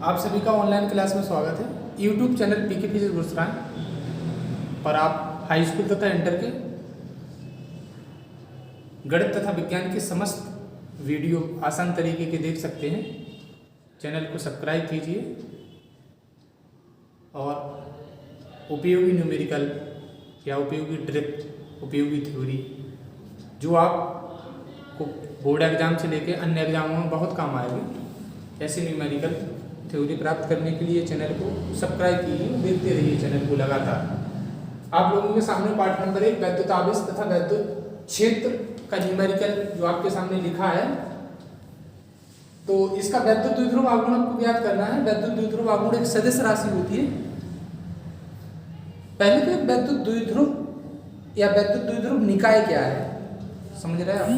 आप सभी का ऑनलाइन क्लास में स्वागत है। YouTube channel PK physics Gursarai पर आप हाई स्कूल तथा इंटर के गणित तथा विज्ञान के समस्त वीडियो आसान तरीके के देख सकते हैं। चैनल को सब्सक्राइब कीजिए और उपयोगी न्यूमेरिकल या उपयोगी ट्रिक, उपयोगी थ्योरी जो आपको बोर्ड एग्जाम से लेकर अन्य एग्जामों में बहुत काम आएगी, ऐसे न्यूमेरिकल थ्योरी प्राप्त करने के लिए चैनल को सब्सक्राइब कीजिए, देखते रहिए चैनल को लगातार। आप लोगों के सामने पाठ नंबर 1 वैद्युत आवेश तथा वैद्युत क्षेत्र का न्यूमेरिकल जो आपके सामने लिखा है, तो इसका वैद्युत द्विध्रुव आघूर्ण आपको ज्ञात करना है। वैद्युत द्विध्रुव आघूर्ण एक सदिश राशि होती है। पहले तो एक वैद्युत द्विध्रुव या वैद्युत द्विध्रुव निकाय क्या है समझ रहे हैं आप?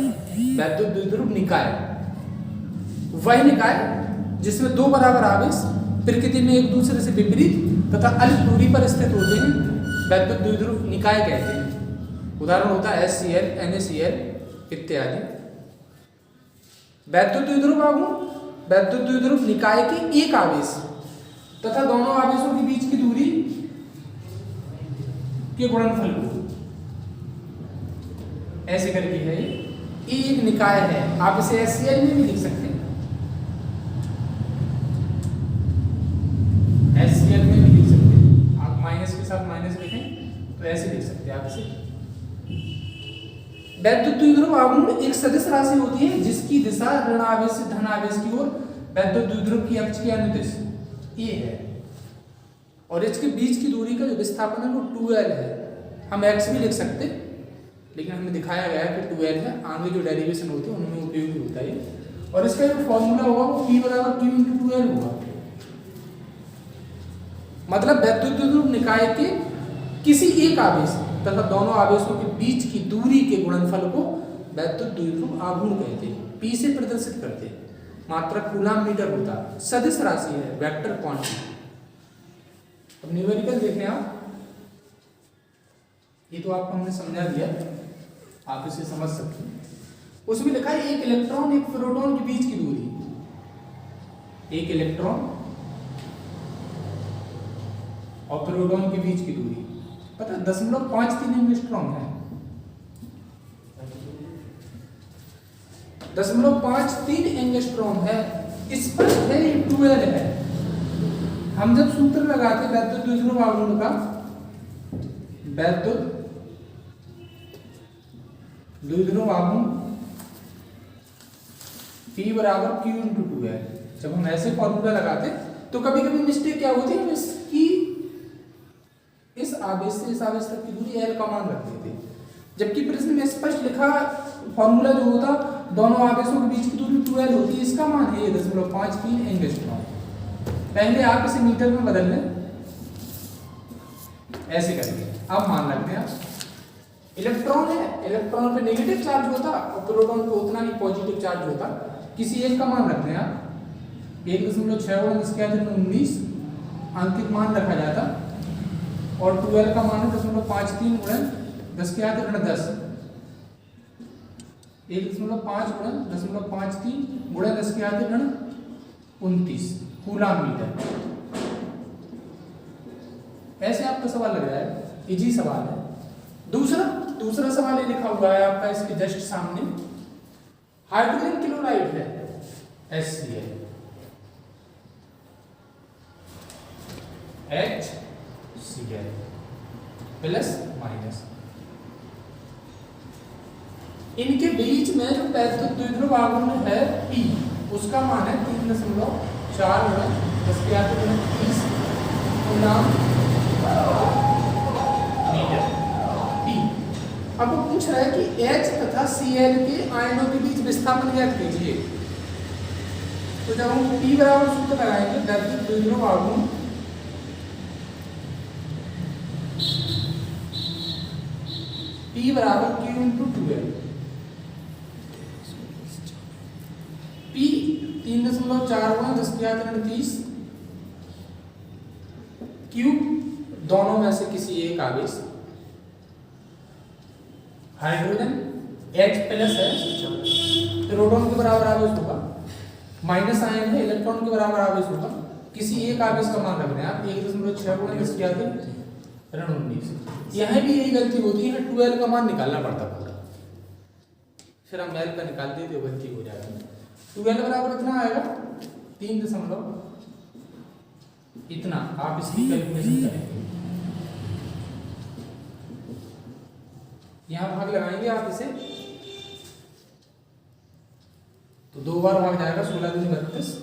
वैद्युत द्विध्रुव निकाय वह निकाय जिसमें दो बराबर आवेश प्रकृति में एक दूसरे से विपरीत तथा अल्प दूरी पर स्थित होते हैं, वैद्युत द्विध्रुव निकाय कहते हैं। उदाहरण होता है HCl, NaCl इत्यादि। वैद्युत द्विध्रुव आघूर्ण वैद्युत द्विध्रुव निकाय के एक आवेश तथा दोनों आवेशों के बीच की दूरी के गुणनफल को ऐसे करके है। ये एक निकाय है। आप इसे HCl में भी लिख सकते हैं, HCl में भी लिख सकते हैं। आप माइनस के साथ माइनस लिखें तो ऐसे लिख सकते हैं आप इसे। वैद्युत द्विध्रुव आघूर्ण एक सदिश राशि होती है जिसकी दिशा ऋण आवेश से धन आवेश की ओर वैद्युत द्विध्रुव की अक्ष के अनुदिश ये है, और इसके बीच की दूरी का जो विस्थापन है वो 2l है। हम x भी लिख सकते, लेकिन हमें दिखाया गया है कि 2l है। आगे जो डेरिवेशन होती है उनमें उपयोगी होता है। और इसका जो फॉर्मूला होगा वो P बराबर Q × 2l होगा। मतलब वैद्युत द्विध्रुव निकाय के किसी एक आवेश तथा दोनों आवेशों के बीच की दूरी के गुणनफल को वैद्युत द्विध्रुव आघूर्ण कहते हैं। P से प्रदर्शित करते हैं। मात्रक कूलाम मीटर होता है, सदिश राशि है, वेक्टर क्वांटिटी। अब न्यूमेरिकल देखें आप, ये तो आपको हमने समझा दिया, आप इसे समझ सकते हैं। उसमें लिखा है एक इलेक्ट्रॉन एक प्रोटॉन के बीच की दूरी, एक इलेक्ट्रॉन और प्रोटॉन के बीच की दूरी पता 0.53 एंगस्ट्रॉम है। 0.53 एंगस्ट्रॉम है। स्पष्ट है ये 2l है। हम जब सूत्र लगाते वैद्युत द्विध्रुव आघूर्ण का, वैद्युत द्विध्रुव आघूर्ण P बराबर Q × 2l, जब हम ऐसे फॉर्मूला लगाते तो कभी कभी मिस्टेक क्या होती है, इसकी इस आवेश से इस आवेश तक की दूरी l का मान रख देते, जबकि प्रश्न में स्पष्ट लिखा फॉर्मूला जो होता दोनों आवेशों के बीच की दूरी 2l होती है, इसका मान है 0.53 एंगस्ट्रॉम। पहले आप इसे मीटर में बदल लें, ऐसे करके अब मान रखते हैं आप इलेक्ट्रॉन है, इलेक्ट्रॉन पे नेगेटिव चार्ज होता और प्रोटॉन पे उतना ही पॉजिटिव चार्ज होता। किसी एक का मान रखते हैं आप 1.6 अंकित मान रखा जाता, और 2l का मान है 0.53 × 10⁻⁻⁻⁻, 1.5 × 0.53 × 10⁻⁻⁻29 कूलाम मीटर। ऐसे आपका सवाल लग रहा है, इजी सवाल है। दूसरा सवाल ये लिखा हुआ है आपका इसके जस्ट सामने, हाइड्रोजन क्लोराइड है HCl, HCl प्लस माइनस, इनके बीच में जो वैद्युत द्विध्रुव आघूर्ण है P, उसका मान है 3.4 × 10⁻30 कूलाम मीटर P। अब वो पूछ रहा है कि H तथा Cl के आयनों के बीच विस्थापन ज्ञात कीजिए। तो जब हम P बराबर सूत्र लगाएंगे वैद्युत द्विध्रुव आघूर्ण P बराबर Q × 2l। P 3.4 × 10⁻30, Q दोनों में से किसी एक आवेश, हाइड्रोजन H प्लस है, प्रोटॉन के बराबर आवेश होगा, माइनस आयन है, इलेक्ट्रॉन के बराबर आवेश होगा, किसी एक आवेश का मान रख रहे हैं आप 1.6 गुणा 10 क्या थे ऋण 19। यहाँ भी यही गलती होती है, 2L का मान निकालना पड़ता पूरा, फिर हम L का निकाल देते तो गलती हो जाएगी। 2L बराबर इतना आएगा 3 दशमलव इतना। आप इसकी कैलकुलेशन करेंगे, यहाँ भाग लगाएंगे आप इसे तो 2 बार भाग जाएगा, 16 दूनी 32,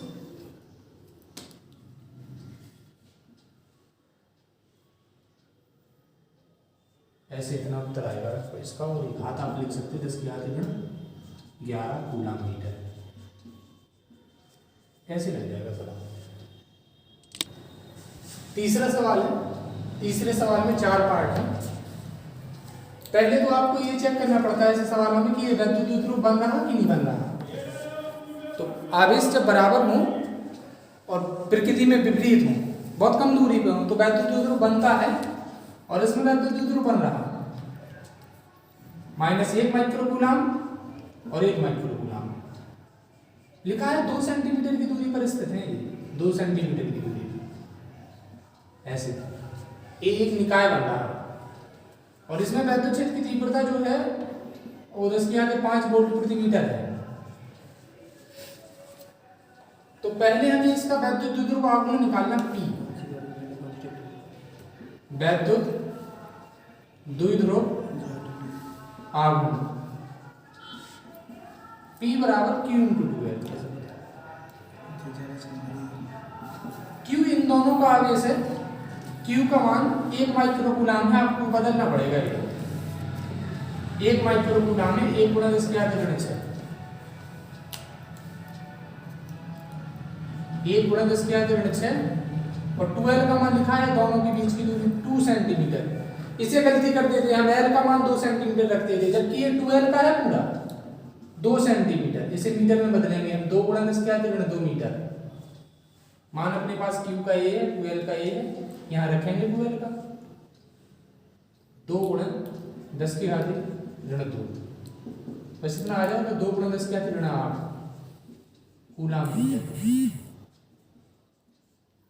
ऐसे इतना उत्तर आएगा तो इसका। और घात आप लिख सकते हैं 10 की घात 11 कूलम मीटर, ऐसे लग जाएगा सवाल। तीसरा सवाल है, तीसरे सवाल में 4 पार्ट है। पहले तो आपको ये चेक करना पड़ता है ऐसे सवालों में कि ये विद्युत द्विध्रुव बन रहा कि नहीं बन रहा। तो आवेश जब बराबर हो और प्रकृति में विपरीत हो, बहुत कम दूरी पे हो, तो विद्युत द्विध्रुव बनता है और इसमें विद्युत द्विध्रुव बन रहा -1 माइक्रो कूलम और 1 माइक्रो कूलम। लिखा है 2 सेंटीमीटर की दूरी पर स्थित है, 2 सेंटीमीटर की दूरी ऐसे एक निकाय बन रहा है और इसमें विद्युत क्षेत्र की तीव्रता जो है वो 10 की घात 5 वोल्ट प्रति मीटर है। तो पहले हमें इसका विद्युत द्विध्रुव आघूर्ण निकालना P, विद्युत द्विध्रुव आघूर्ण P बराबर Q × 2L। Q इन दोनों का आवेश है, Q का मान 1 माइक्रो कूलम है, आपको बदलना पड़ेगा। 1 माइक्रो कूलम है, 1 × 10 की घात 6, 1 × 10 की घात 6 और 2L का मान लिखा है दोनों के बीच की दूरी 2 सेंटीमीटर। इसे गलती कर देते हैं, हम L का मान 2 सेंटीमीटर रखते थे, जबकि ये 2L का है पूरा 2 सेंटीमीटर। इसे मीटर में बदलेंगे हम, 2 × 10 की घात 2 मीटर। मान अपने पास Q का A है, 2L का A है, यहाँ रखेंगे 2L का 2 × 10 की घात 2, बस इतना आ जाएगा। 2 × 10 की घात 8 कूलम मीटर।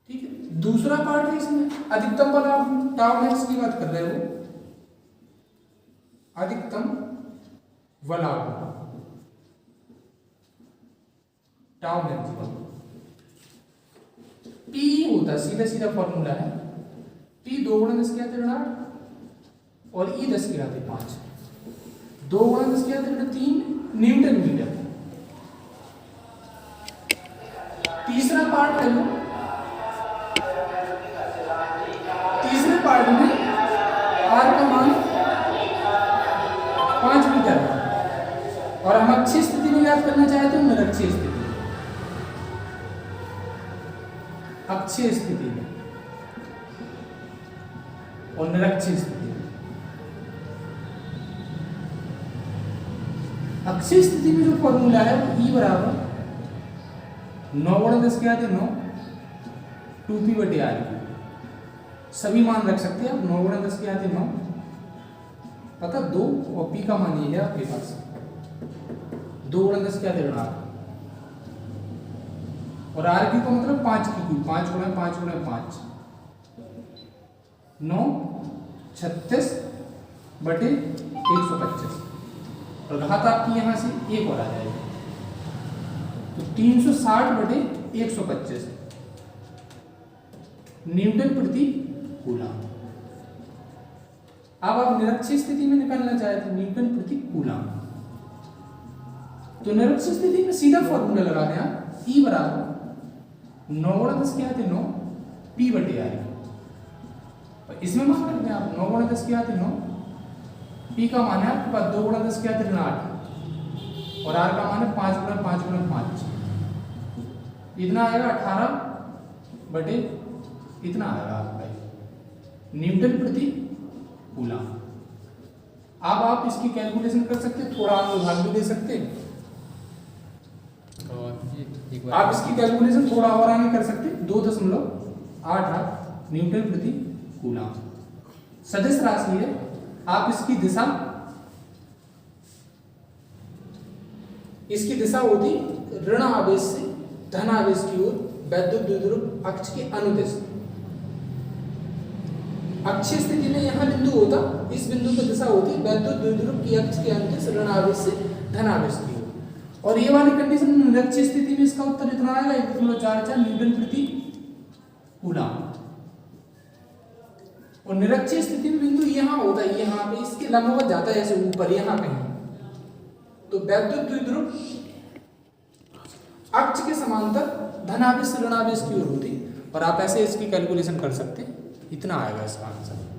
ठीक है, दूसरा पार्ट है इसमें अधिकतम बल आघूर्ण, टाउ मैक्स की बात कर रहे हो, अधिकतम बल आघूर्ण टाउ मैक्सिमम। P होता सीधा सीधा फॉर्मूला है, P 2 × 10 की घात 8 और E 10 की घात 5, 2 × 10 की घात 3 न्यूटन मीटर। तीसरा पार्ट है लो, तीसरे पार्ट में R का मान 5 मीटर है और हम अक्षीय स्थिति में याद करना चाहते हैं निरक्षीय स्थिति, अक्षीय स्थिति में और निरक्षीय स्थिति में। अक्षीय स्थिति में जो फॉर्मूला है वो E बराबर 9 × 10 की घात 9 2P/R। सभी मान रख सकते हैं आप, 9 × 10 की घात 9 पता 2 और P का मान ये है आपके पास 2 × 10 की घात 8 और R क्यू का मतलब 5 की क्यू, 5 × 5 × 5 9 36/125 और घात आपकी यहाँ से 1 और आ जाएगी तो 360/125 न्यूटन प्रति कूलम। अब आप निरक्षीय स्थिति में निकालना चाहते हैं न्यूटन प्रति कूलम, तो निरक्षीय स्थिति में सीधा फॉर्मूला लगा दें आप, E बराबर 9 × 10 की घात 9 P/R। इसमें मान रखते हैं आप 9 × 10 की घात 9, P का मान है आपके पास 2 × 10 की घात 8 और R का मान है 5 × 5 × 5, इतना आएगा 18 इतना आएगा आपका न्यूटन प्रति कूलम। अब आप इसकी कैलकुलेशन कर सकते हैं, थोड़ा आप भाग भी दे सकते हैं, आप इसकी कैलकुलेशन थोड़ा और आगे कर सकते हैं, 2.88 न्यूटन प्रति कूलम सदिश राशि है। आप इसकी दिशा होती ऋण आवेश से धन आवेश की ओर वैद्युत द्विध्रुव अक्ष के अनुदिश। अक्षीय स्थिति में यहाँ बिंदु होता, इस बिंदु की दिशा होती वैद्युत द्विध्रुव की अक्ष के अनुदिश ऋण आवेश से धन आवेश की ओर। और ये वाली कंडीशन निरक्षीय स्थिति में इसका उत्तर इतना आएगा 1.44 न्यूटन प्रति कूलम। और निरक्षीय स्थिति में बिंदु यहाँ होता है, यहाँ पे इसके लंबवत जाता है ऐसे ऊपर यहाँ कहीं। तो वैद्युत द्विध्रुव अक्ष के समांतर धनावेश ऋणावेश की ओर होती। और आप ऐसे इसकी कैलकुलेशन कर सकते हैं, इतना आएगा इसका आंसर।